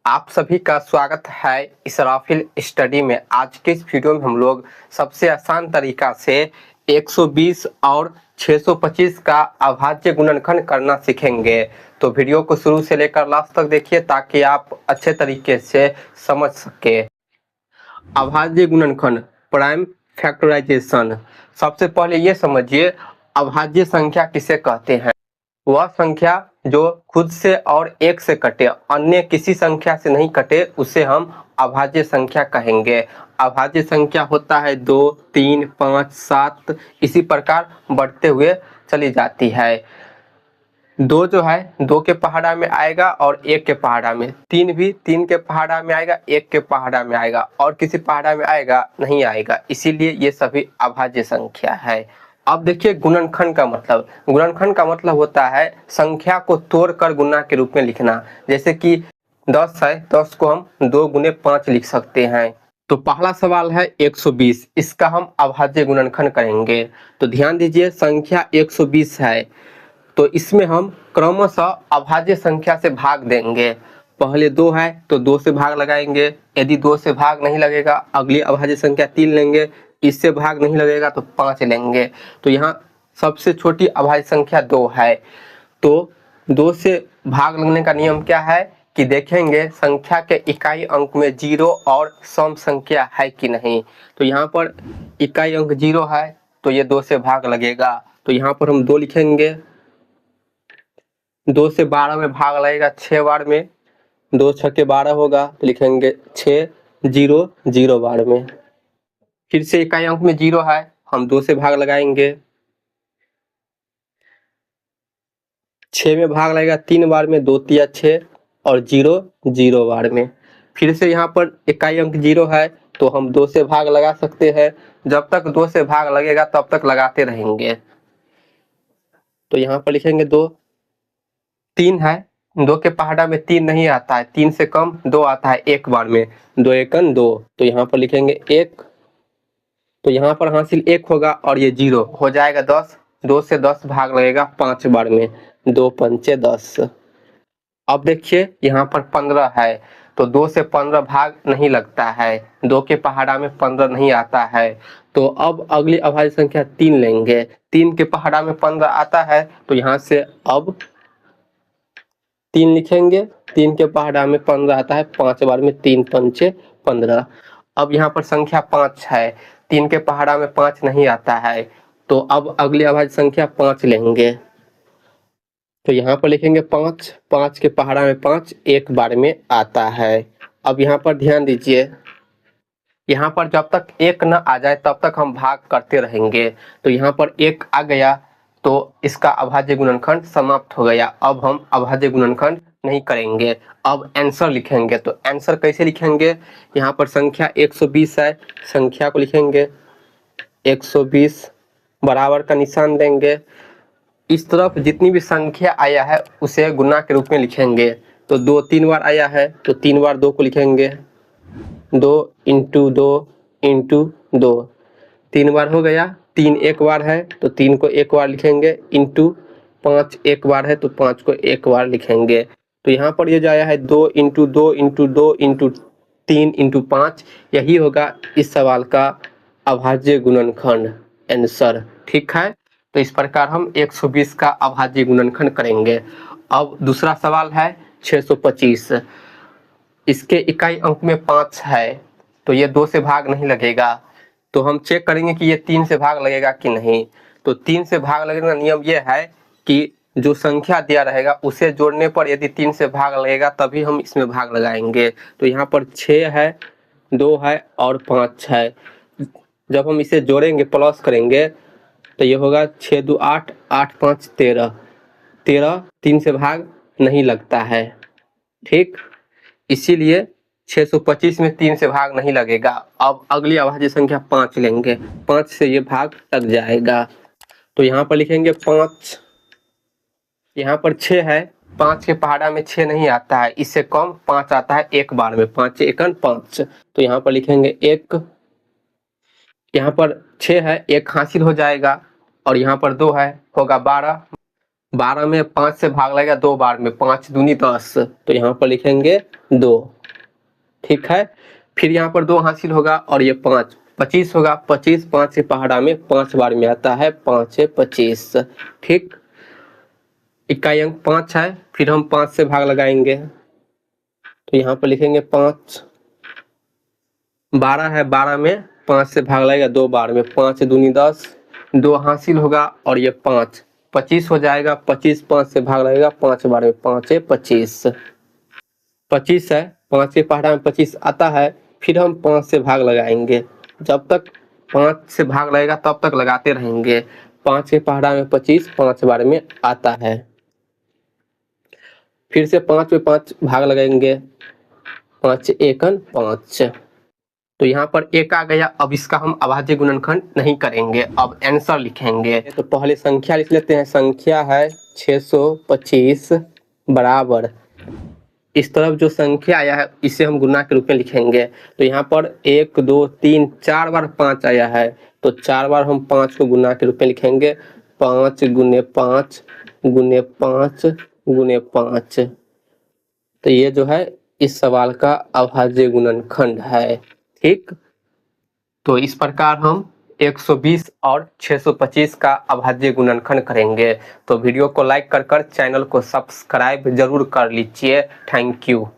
आप सभी का स्वागत है इसराफिल स्टडी में। आज के इस वीडियो में हम लोग सबसे आसान तरीका से 120 और 625 का अभाज्य गुणनखंड करना सीखेंगे। तो वीडियो को शुरू से लेकर लास्ट तक देखिए ताकि आप अच्छे तरीके से समझ सके। अभाज्य गुणनखंड प्राइम फैक्टराइजेशन। सबसे पहले ये समझिए अभाज्य संख्या किसे कहते हैं। वह संख्या जो खुद से और एक से कटे, अन्य किसी संख्या से नहीं कटे, उसे हम अभाज्य संख्या कहेंगे। अभाज्य संख्या होता है 2, 3, 5, 7 इसी प्रकार बढ़ते हुए चली जाती है। 2 जो है 2 के पहाड़ा में आएगा और 1 के पहाड़ा में, 3 भी 3 के पहाड़ा में आएगा, 1 के पहाड़ा में आएगा और किसी पहाड़ा में आएगा नहीं आएगा, इसीलिए ये सभी अभाज्य संख्या है। अब देखिए गुणनखंड का मतलब। गुणनखंड का मतलब होता है संख्या को तोड़कर गुना के रूप में लिखना। जैसे कि 10 है, 10 को हम 2 गुने 5 लिख सकते हैं। तो पहला सवाल है 120, इसका हम अभाज्य गुणनखंड करेंगे। तो ध्यान दीजिए संख्या 120 है, तो इसमें हम क्रमशः अभाज्य संख्या से भाग देंगे। पहले 2 है तो 2 से भाग लगाएंगे, यदि 2 से भाग नहीं लगेगा अगली अभाज्य संख्या 3 लेंगे, इससे भाग नहीं लगेगा तो 5 लेंगे। तो यहाँ सबसे छोटी अभाज्य संख्या 2 है। तो 2 से भाग लगने का नियम क्या है कि देखेंगे संख्या के इकाई अंक में 0 और सम संख्या है कि नहीं। तो यहाँ पर इकाई अंक 0 है तो ये 2 से भाग लगेगा, तो यहाँ पर हम 2 लिखेंगे। 2 से 12 में भाग लगेगा 6 बार में, 2 छक्के 12 होगा तो लिखेंगे 6, 0, 0 बार में। फिर से इकाई अंक में 0 है, हम 2 से भाग लगाएंगे। 6 में भाग लगेगा 3 बार में, 2 तिया 6 और 0, 0 बार में। फिर से यहाँ पर इकाई अंक 0 है तो हम 2 से भाग लगा सकते हैं। जब तक 2 से भाग लगेगा तब तक लगाते रहेंगे। तो यहाँ पर लिखेंगे 2। 3 है, 2 के पहाड़ा में 3 नहीं आता है, 3 से कम 2 आता है 1 बार में, 2 एकन 2, तो यहाँ पर लिखेंगे 1। तो यहाँ पर हासिल 1 होगा और ये 0 हो जाएगा 10। 2 से 10 भाग लगेगा 5 बार में, 2 पंचे 10। अब देखिए यहाँ पर 15 है तो 2 से 15 भाग नहीं लगता है, 2 के पहाड़ा में 15 नहीं आता है। तो अब अगली अभाज्य संख्या 3 लेंगे, 3 के पहाड़ा में 15 आता है तो यहाँ से अब 3 लिखेंगे। 3 के पहाड़ा में 15 आता है, 5 बार में 3 पंचे 15। अब यहाँ पर संख्या 5 है, 3 के पहाड़ा में 5 नहीं आता है, तो अब अगली अभाज्य संख्या 5 लेंगे। तो यहाँ पर लिखेंगे 5, 5 के पहाड़ा में 5 1 बार में आता है। अब यहाँ पर ध्यान दीजिए, यहाँ पर जब तक 1 न आ जाए तब तक हम भाग करते रहेंगे। तो यहाँ पर 1 आ गया तो इसका अभाज्य गुणनखंड समाप्त हो गया। अब हम अभाज्य गुणनखंड नहीं करेंगे, अब आंसर लिखेंगे। तो आंसर कैसे लिखेंगे, यहाँ पर संख्या 120 है, संख्या को लिखेंगे 120, बराबर का निशान देंगे। इस तरफ जितनी भी संख्या आया है उसे गुना के रूप में लिखेंगे। तो 2 3 बार आया है तो 3 बार 2 को लिखेंगे, 2 इंटू 2 इंटू 2, 3 बार हो गया। 3 1 बार है तो 3 को 1 बार लिखेंगे, इंटू 5 1 बार है तो 5 को 1 बार लिखेंगे। तो यहाँ पर ये जो आया है 2 इंटू 2 इंटू 2 इंटू 3 इंटू 5, यही होगा इस सवाल का अभाज्य गुणनखंड आंसर। ठीक है, तो इस प्रकार हम 120 का अभाज्य गुणनखंड करेंगे। अब दूसरा सवाल है 625, इसके इकाई अंक में 5 है तो ये 2 से भाग नहीं लगेगा। तो हम चेक करेंगे कि ये 3 से भाग लगेगा कि नहीं। तो 3 से भाग लगने का नियम ये है कि जो संख्या दिया रहेगा उसे जोड़ने पर यदि 3 से भाग लगेगा तभी हम इसमें भाग लगाएंगे। तो यहाँ पर 6 है, 2 है और 5 है। जब हम इसे जोड़ेंगे प्लस करेंगे तो ये होगा 6 2 8, 8 5 13, 13 3 से भाग नहीं लगता है। ठीक, इसीलिए 625 में 3 से भाग नहीं लगेगा। अब अगली अभाज्य संख्या 5 लेंगे, 5 से ये भाग लग जाएगा। तो यहाँ पर लिखेंगे 5, यहाँ पर 6 है, 5 के पहाड़ा में 6 नहीं आता है, इससे कम 5 आता है 1 बार में, 5 एकन 5। तो यहाँ पर लिखेंगे 1, यहाँ पर 6 है, 1 हासिल हो जाएगा और यहाँ पर 2 है, होगा 12, 12 में 5 से भाग लगेगा 2 बार में, 5 दूनी 10, तो यहाँ पर लिखेंगे 2। ठीक है, फिर यहाँ पर 2 हासिल होगा और ये 5, 25 होगा। 25 5 के पहाड़ा में 5 बार में आता है, 5 है 25। ठीक, इकाई अंक 5 है, फिर हम 5 से भाग लगाएंगे, तो यहाँ पर लिखेंगे 5। 12 है, 12 में 5 से भाग लगेगा 2 बार में, 5 दूनी 10, 2 हासिल होगा और ये 5, 25 हो जाएगा। 25 5 से भाग लगेगा 5 बार में, 5 है 25। 25 है, 5 के पहाड़ा में 25 आता है, फिर हम 5 से भाग लगाएंगे, जब तक 5 से भाग लगेगा तब तक लगाते रहेंगे। 5 के पहाड़ा में 25 5 बार में आता है, फिर से 5 में 5 भाग लगाएंगे, 5 एकन 5, तो यहाँ पर एक आ गया। अब इसका हम अभाज्य गुणनखंड नहीं करेंगे, अब आंसर लिखेंगे। तो पहले संख्या लिख लेते हैं, संख्या है 625 बराबर, इस तरफ जो संख्या आया है इसे हम गुना के रूप में लिखेंगे। तो यहाँ पर 1 2 3 4 बार 5 आया है, तो 4 बार हम 5 को गुना के रूप में लिखेंगे, 5 गुने 5 गुने 5 गुने 5। तो ये जो है इस सवाल का अभाज्य गुणनखंड है। ठीक, तो इस प्रकार हम 120 और 625 का अभाज्य गुणनखंड करेंगे। तो वीडियो को लाइक कर चैनल को सब्सक्राइब जरूर कर लीजिए। Thank you.